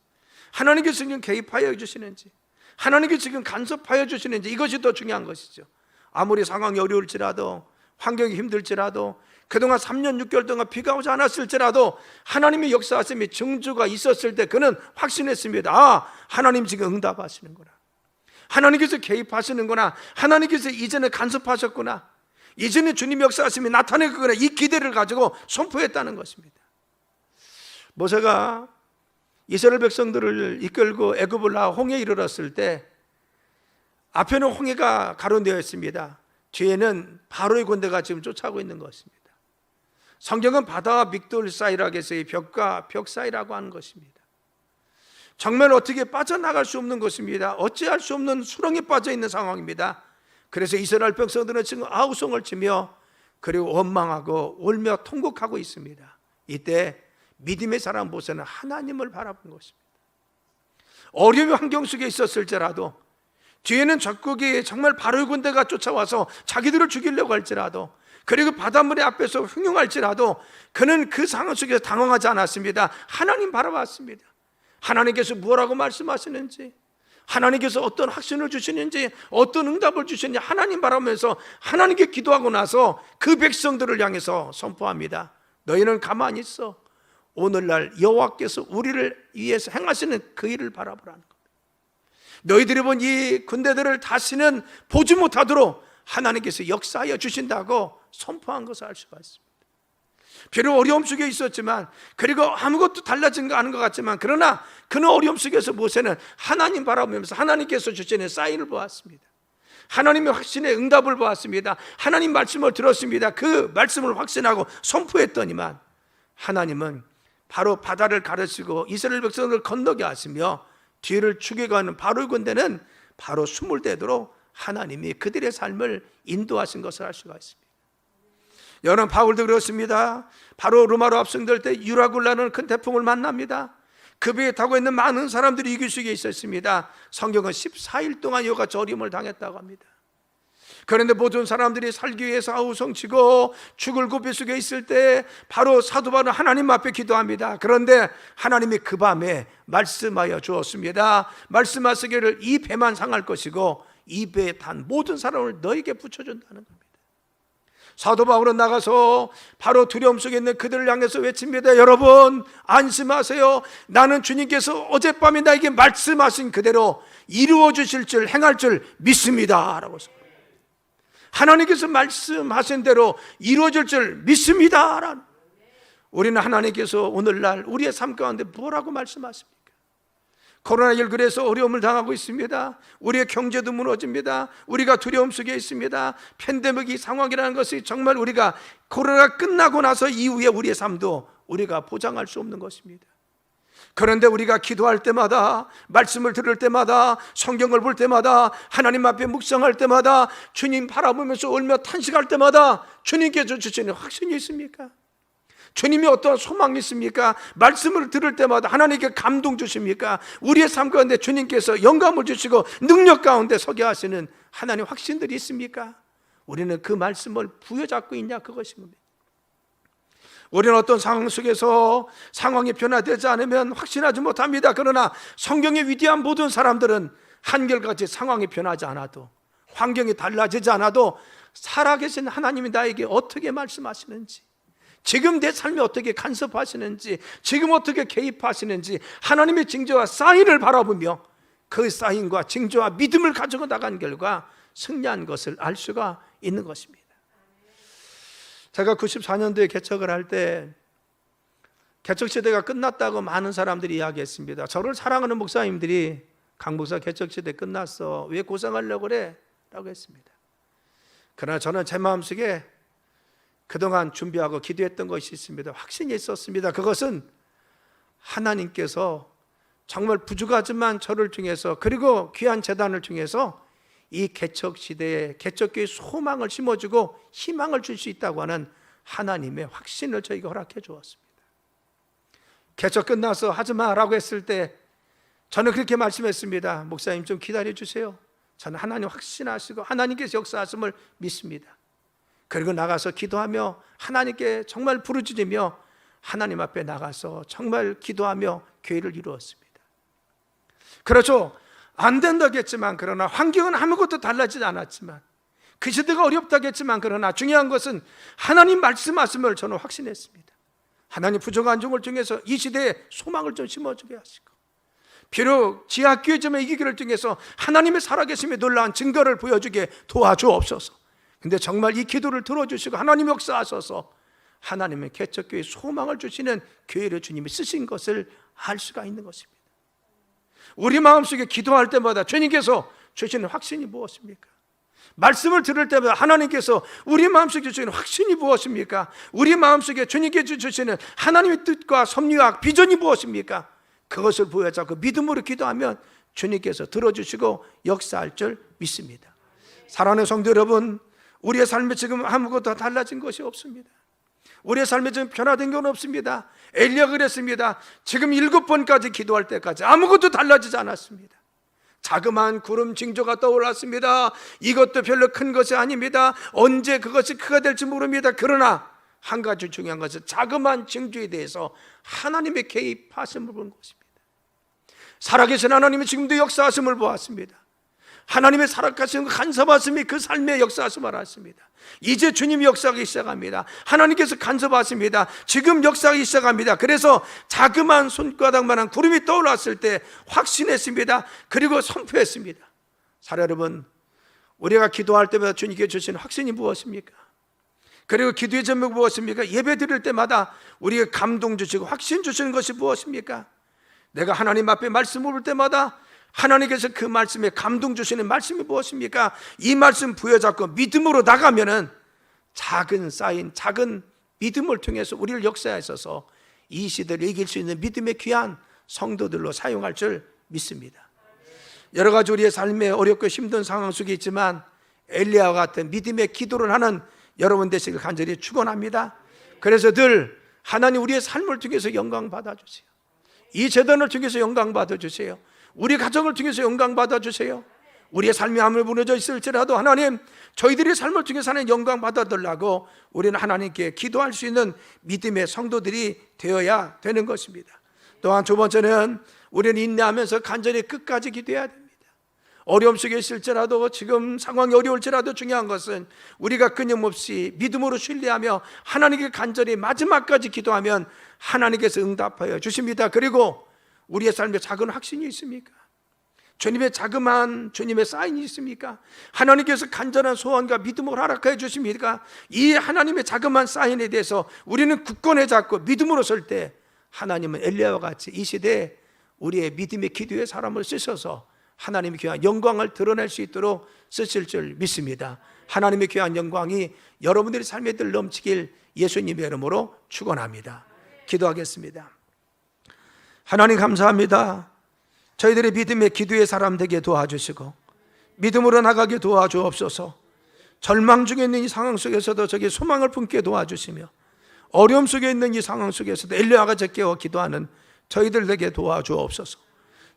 하나님께서 지금 개입하여 주시는지, 하나님께서 지금 간섭하여 주시는지, 이것이 더 중요한 것이죠. 아무리 상황이 어려울지라도, 환경이 힘들지라도, 그동안 3년 6개월 동안 비가 오지 않았을지라도 하나님의 역사하심의 증조가 있었을 때 그는 확신했습니다. 하나님 지금 응답하시는구나, 하나님께서 개입하시는구나, 하나님께서 이전에 간섭하셨구나, 이전에 주님 역사하심이 나타내거나, 이 기대를 가지고 선포했다는 것입니다. 모세가 이스라엘 백성들을 이끌고 애굽을 나와 홍해에 이르렀을 때 앞에는 홍해가 가로되어 있습니다. 뒤에는 바로의 군대가 지금 쫓아오고 있는 것입니다. 성경은 바다와 믹돌 사이라고 해서 이 벽과 벽 사이라고 하는 것입니다. 정말 어떻게 빠져나갈 수 없는 것입니다. 어찌할 수 없는 수렁에 빠져 있는 상황입니다. 그래서 이스라엘 백성들은 지금 아우성을 치며 그리고 원망하고 울며 통곡하고 있습니다. 이때 믿음의 사람 모세는 하나님을 바라본 것입니다. 어려운 환경 속에 있었을지라도, 뒤에는 적국이 정말 바로의 군대가 쫓아와서 자기들을 죽이려고 할지라도, 그리고 바닷물의 앞에서 흉흉할지라도 그는 그 상황 속에서 당황하지 않았습니다. 하나님 바라봤습니다. 하나님께서 뭐라고 말씀하시는지, 하나님께서 어떤 확신을 주시는지, 어떤 응답을 주시는지 하나님 바라보면서 하나님께 기도하고 나서 그 백성들을 향해서 선포합니다. 너희는 가만히 있어. 오늘날 여호와께서 우리를 위해서 행하시는 그 일을 바라보라는 겁니다. 너희들이 본 이 군대들을 다시는 보지 못하도록 하나님께서 역사하여 주신다고 선포한 것을 알 수가 있습니다. 비록 어려움 속에 있었지만, 그리고 아무것도 달라진 거 아닌 것 같지만, 그러나 그는 어려움 속에서 모세는 하나님 바라보면서 하나님께서 주시는 사인을 보았습니다. 하나님의 확신의 응답을 보았습니다. 하나님 말씀을 들었습니다. 그 말씀을 확신하고 선포했더니만 하나님은 바로 바다를 가르치고 이스라엘 백성을 건너게 하시며 뒤를 죽여가는 바로의 군대는 바로 숨을 대도록 하나님이 그들의 삶을 인도하신 것을 알 수가 있습니다. 여러분, 바울도 그렇습니다. 바로 로마로 압송될 때 유라굴라는 큰 태풍을 만납니다. 그 배에 타고 있는 많은 사람들이 이길 수 있게 있었습니다. 성경은 14일 동안 여가 저림을 당했다고 합니다. 그런데 모든 사람들이 살기 위해서 아우성치고 죽을 고비 속에 있을 때 바로 사도 바울은 하나님 앞에 기도합니다. 그런데 하나님이 그 밤에 말씀하여 주었습니다. 말씀하시기를 이 배만 상할 것이고 이 배에 탄 모든 사람을 너에게 붙여준다는 겁니다. 사도 바울은 나가서 바로 두려움 속에 있는 그들을 향해서 외칩니다. 여러분 안심하세요. 나는 주님께서 어젯밤에 나에게 말씀하신 그대로 이루어 주실 줄 행할 줄 믿습니다 라고 했습니다. 하나님께서 말씀하신 대로 이루어질 줄 믿습니다. 우리는 하나님께서 오늘날 우리의 삶 가운데 뭐라고 말씀하십니까? 코로나19 그래서 어려움을 당하고 있습니다. 우리의 경제도 무너집니다. 우리가 두려움 속에 있습니다. 팬데믹 상황이라는 것이 정말 우리가 코로나가 끝나고 나서 이후에 우리의 삶도 우리가 보장할 수 없는 것입니다. 그런데 우리가 기도할 때마다, 말씀을 들을 때마다, 성경을 볼 때마다, 하나님 앞에 묵상할 때마다, 주님 바라보면서 울며 탄식할 때마다 주님께서 주시는 확신이 있습니까? 주님이 어떠한 소망이 있습니까? 말씀을 들을 때마다 하나님께 감동 주십니까? 우리의 삶 가운데 주님께서 영감을 주시고 능력 가운데 서게 하시는 하나님 확신들이 있습니까? 우리는 그 말씀을 부여잡고 있냐, 그것인 겁니다. 우리는 어떤 상황 속에서 상황이 변화되지 않으면 확신하지 못합니다. 그러나 성경의 위대한 모든 사람들은 한결같이 상황이 변하지 않아도, 환경이 달라지지 않아도 살아계신 하나님이 나에게 어떻게 말씀하시는지, 지금 내 삶에 어떻게 간섭하시는지, 지금 어떻게 개입하시는지 하나님의 징조와 사인을 바라보며 그 사인과 징조와 믿음을 가지고 나간 결과 승리한 것을 알 수가 있는 것입니다. 제가 94년도에 개척을 할 때 개척시대가 끝났다고 많은 사람들이 이야기했습니다. 저를 사랑하는 목사님들이 강 목사 개척시대 끝났어, 왜 고생하려고 그래? 라고 했습니다. 그러나 저는 제 마음속에 그동안 준비하고 기도했던 것이 있습니다. 확신이 있었습니다. 그것은 하나님께서 정말 부족하지만 저를 통해서, 그리고 귀한 재단을 통해서 이 개척시대에 개척교회의 소망을 심어주고 희망을 줄 수 있다고 하는 하나님의 확신을 저에게 허락해 주었습니다. 개척 끝나서 하지마 라고 했을 때 저는 그렇게 말씀했습니다. 목사님 좀 기다려 주세요. 저는 하나님 확신하시고 하나님께서 역사하심을 믿습니다. 그리고 나가서 기도하며 하나님께 정말 부르짖으며 하나님 앞에 나가서 정말 기도하며 교회를 이루었습니다. 그렇죠, 안 된다겠지만, 그러나 환경은 아무것도 달라지지 않았지만, 그 시대가 어렵다겠지만, 그러나 중요한 것은 하나님 말씀하심을 저는 확신했습니다. 하나님 부족한 종을 통해서 이 시대에 소망을 좀 심어주게 하시고, 비록 지하교회점의 이기기를 통해서 하나님의 살아계심에 놀라운 증거를 보여주게 도와주옵소서. 근데 정말 이 기도를 들어주시고 하나님 역사하셔서 하나님의 개척교회에 소망을 주시는 교회를 주님이 쓰신 것을 알 수가 있는 것입니다. 우리 마음속에 기도할 때마다 주님께서 주시는 확신이 무엇입니까? 말씀을 들을 때마다 하나님께서 우리 마음속에 주시는 확신이 무엇입니까? 우리 마음속에 주님께서 주시는 하나님의 뜻과 섭리와 비전이 무엇입니까? 그것을 보여잡고 믿음으로 기도하면 주님께서 들어주시고 역사할 줄 믿습니다. 사랑하는 성도 여러분, 우리의 삶에 지금 아무것도 달라진 것이 없습니다. 우리의 삶에 지금 변화된 건 없습니다. 엘리야가 그랬습니다. 지금 7번까지 기도할 때까지 아무것도 달라지지 않았습니다. 자그마한 구름 징조가 떠올랐습니다. 이것도 별로 큰 것이 아닙니다. 언제 그것이 크게 될지 모릅니다. 그러나 한 가지 중요한 것은 자그마한 징조에 대해서 하나님의 개입하심을 본 것입니다. 살아계신 하나님이 지금도 역사하심을 보았습니다. 하나님의 살아가신 간섭하심이 그 삶의 역사하심을 알았습니다. 이제 주님이 역사하기 시작합니다. 하나님께서 간섭하십니다. 지금 역사하기 시작합니다. 그래서 자그마한 손바닥만한 구름이 떠올랐을 때 확신했습니다. 그리고 선포했습니다. 사랑 여러분, 우리가 기도할 때마다 주님께 주시는 확신이 무엇입니까? 그리고 기도의 제목이 무엇입니까? 예배 드릴 때마다 우리에게 감동 주시고 확신 주시는 것이 무엇입니까? 내가 하나님 앞에 말씀을 볼 때마다 하나님께서 그 말씀에 감동 주시는 말씀이 무엇입니까? 이 말씀 부여잡고 믿음으로 나가면은 작은 사인, 작은 믿음을 통해서 우리를 역사하셔서 이 시대를 이길 수 있는 믿음의 귀한 성도들로 사용할 줄 믿습니다. 여러 가지 우리의 삶에 어렵고 힘든 상황 속에 있지만 엘리야와 같은 믿음의 기도를 하는 여러분 되시길 간절히 축원합니다. 그래서 늘 하나님 우리의 삶을 통해서 영광 받아주세요. 이 재단을 통해서 영광 받아주세요. 우리 가정을 통해서 영광 받아주세요. 우리의 삶이 아무리 무너져 있을지라도 하나님, 저희들이 삶을 통해서 하나님 영광 받아들라고 우리는 하나님께 기도할 수 있는 믿음의 성도들이 되어야 되는 것입니다. 또한 두 번째는 우리는 인내하면서 간절히 끝까지 기도해야 됩니다. 어려움 속에 있을지라도, 지금 상황이 어려울지라도 중요한 것은 우리가 끊임없이 믿음으로 신뢰하며 하나님께 간절히 마지막까지 기도하면 하나님께서 응답하여 주십니다. 그리고 우리의 삶에 작은 확신이 있습니까? 주님의 자그마한 주님의 사인이 있습니까? 하나님께서 간절한 소원과 믿음을 허락해 주십니까? 이 하나님의 자그마한 사인에 대해서 우리는 굳건히 잡고 믿음으로 설 때 하나님은 엘리야와 같이 이 시대에 우리의 믿음의 기도의 사람을 쓰셔서 하나님의 귀한 영광을 드러낼 수 있도록 쓰실 줄 믿습니다. 하나님의 귀한 영광이 여러분들의 삶에 들 넘치길 예수님의 이름으로 축원합니다. 기도하겠습니다. 하나님 감사합니다. 저희들의 믿음의 기도의 사람 되게 도와주시고 믿음으로 나가게 도와주옵소서. 절망 중에 있는 이 상황 속에서도 저기 소망을 품게 도와주시며 어려움 속에 있는 이 상황 속에서도 엘리야가 깨어 기도하는 저희들 되게 도와주옵소서.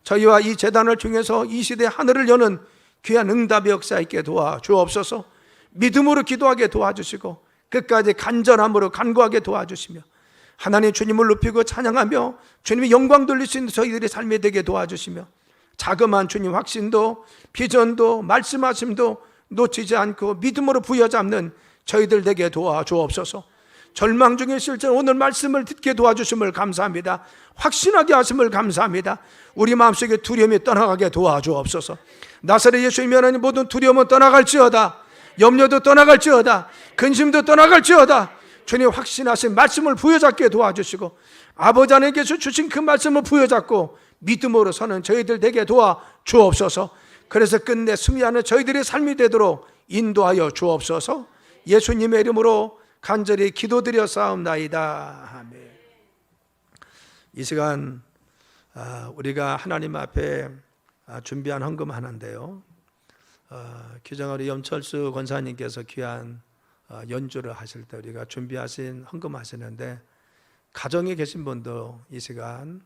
저희와 이 재단을 통해서 이 시대 하늘을 여는 귀한 응답의 역사 있게 도와주옵소서. 믿음으로 기도하게 도와주시고 끝까지 간절함으로 간구하게 도와주시며 하나님 주님을 높이고 찬양하며 주님의 영광 돌릴 수 있는 저희들의 삶이 되게 도와주시며 자그마한 주님 확신도 비전도 말씀하심도 놓치지 않고 믿음으로 부여잡는 저희들 되게 도와주옵소서. 절망 중에 있을 때 오늘 말씀을 듣게 도와주심을 감사합니다. 확신하게 하심을 감사합니다. 우리 마음속에 두려움이 떠나가게 도와주옵소서. 나사렛 예수님이 하나님 모든 두려움은 떠나갈지어다. 염려도 떠나갈지어다. 근심도 떠나갈지어다. 주님 확신하신 말씀을 부여잡게 도와주시고 아버지 하나님께서 주신 그 말씀을 부여잡고 믿음으로 서는 저희들 되게 도와주옵소서. 그래서 끝내 승리하는 저희들의 삶이 되도록 인도하여 주옵소서. 예수님의 이름으로 간절히 기도드려 싸움나이다. 아멘. 이 시간 우리가 하나님 앞에 준비한 헌금 하나인데요, 기정어리 염철수 권사님께서 귀한 연주를 하실 때 우리가 준비하신 헌금 하시는데 가정에 계신 분도 이 시간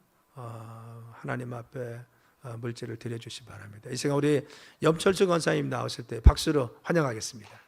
하나님 앞에 물질을 드려주시기 바랍니다. 이 시간 우리 염철수 권사님 나오실 때 박수로 환영하겠습니다.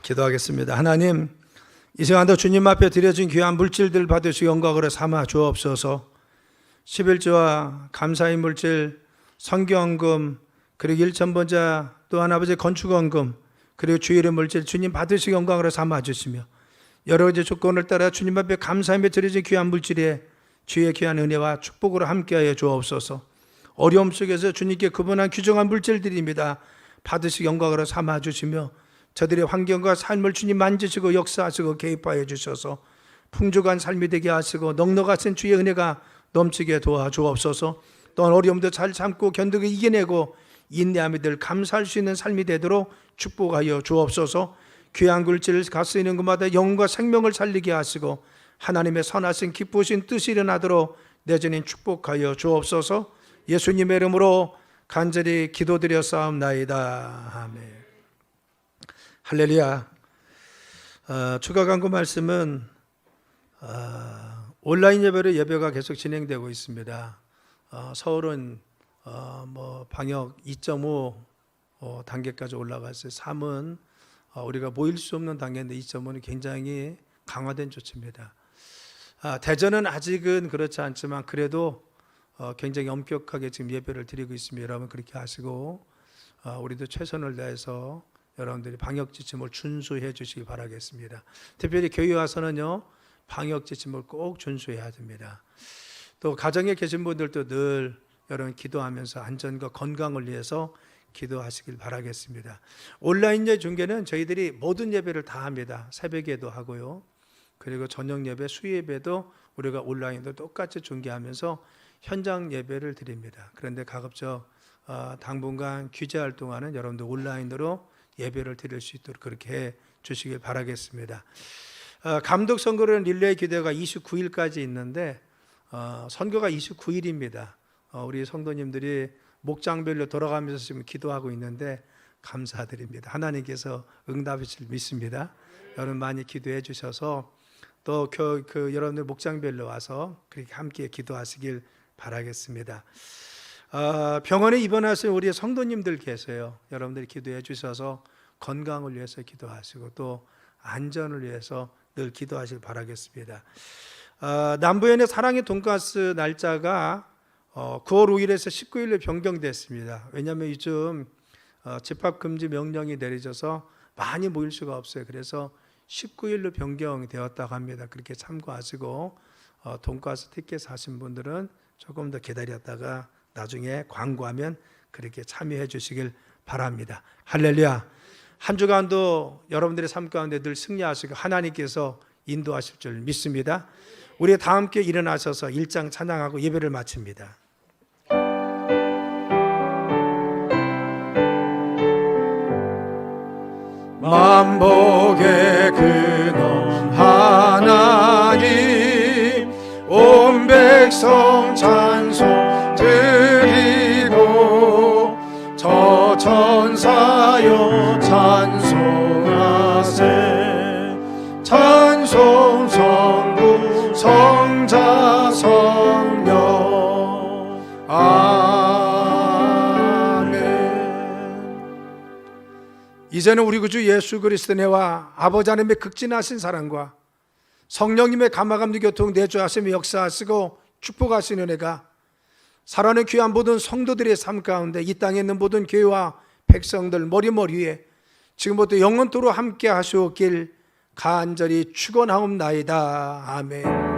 기도하겠습니다. 하나님, 이 시간도 주님 앞에 드려진 귀한 물질들 받으시고 영광으로 삼아 주옵소서. 11조와 감사의 물질, 성경금, 그리고 일천번자, 또한 아버지 건축원금, 그리고 주일의 물질 주님 받으시고 영광으로 삼아 주시며 여러 가지 조건을 따라 주님 앞에 감사하며 드려진 귀한 물질에 주의 귀한 은혜와 축복으로 함께하여 주옵소서. 어려움 속에서 주님께 그분한 귀중한 물질들입니다. 받으시고 영광으로 삼아 주시며 저들의 환경과 삶을 주님 만지시고 역사하시고 개입하여 주셔서 풍족한 삶이 되게 하시고 넉넉하신 주의 은혜가 넘치게 도와주옵소서. 또한 어려움도 잘 참고 견디고 이겨내고 인내함이 늘 감사할 수 있는 삶이 되도록 축복하여 주옵소서. 귀한 물질을 가쓰이는 것마다 영혼과 생명을 살리게 하시고 하나님의 선하신 기쁘신 뜻이 일어나도록 내전인 축복하여 주옵소서. 예수님의 이름으로 간절히 기도드렸사옵나이다. 아멘. 할렐루야. 추가 광고 말씀은 온라인 예배로 예배가 계속 진행되고 있습니다. 서울은 방역 2.5 단계까지 올라갔어요. 3은 우리가 모일 수 없는 단계인데 2.5는 굉장히 강화된 조치입니다. 대전은 아직은 그렇지 않지만 그래도 굉장히 엄격하게 지금 예배를 드리고 있습니다. 여러분 그렇게 하시고 우리도 최선을 다해서 여러분들이 방역 지침을 준수해 주시기 바라겠습니다. 특별히 교회 와서는요 방역 지침을 꼭 준수해야 됩니다. 또 가정에 계신 분들도 늘 여러분 기도하면서 안전과 건강을 위해서 기도하시길 바라겠습니다. 온라인 예배 중계는 저희들이 모든 예배를 다 합니다. 새벽에도 하고요. 그리고 저녁 예배, 수예배도 우리가 온라인도 똑같이 중계하면서 현장 예배를 드립니다. 그런데 가급적 당분간 규제 활동하는 여러분들 온라인으로 예배를 드릴 수 있도록 그렇게 해 주시길 바라겠습니다. 감독 선거는 릴레이 기도가 29일까지 있는데 선거가 29일입니다. 우리 성도님들이 목장별로 돌아가면서 지금 기도하고 있는데 감사드립니다. 하나님께서 응답하실 믿습니다. 여러분 많이 기도해 주셔서 또 여러분들 목장별로 와서 그렇게 함께 기도하시길 바라겠습니다. 병원에 입원하신 우리 성도님들 계세요. 여러분들이 기도해 주셔서 건강을 위해서 기도하시고 또 안전을 위해서 늘 기도하시길 바라겠습니다. 남부연의 사랑의 돈가스 날짜가 9월 5일에서 19일로 변경됐습니다. 왜냐하면 요즘 집합금지 명령이 내려져서 많이 모일 수가 없어요. 그래서 19일로 변경되었다고 합니다. 그렇게 참고하시고 돈가스 티켓 사신 분들은 조금 더 기다렸다가 나중에 광고하면 그렇게 참여해 주시길 바랍니다. 할렐루야. 한 주간도 여러분들의 삶 가운데 늘 승리하시고 하나님께서 인도하실 줄 믿습니다. 우리 다 함께 일어나셔서 일장 찬양하고 예배를 마칩니다. 만복의 근원 하나님 온 백성 찬송 드리고 저 천사여 찬송하세 찬송 성부 성자 성령 아멘. 이제는 우리 구주 예수 그리스도의 은혜와 아버지 하나님의 극진하신 사랑과 성령님의 감화감리 교통 내주하시며 역사하시고 축복하시는 은혜가 살아가는 귀한 모든 성도들의 삶 가운데 이 땅에 있는 모든 교회와 백성들 머리머리에 지금부터 영원토록 함께 하시옵길 간절히 축원하옵나이다. 아멘.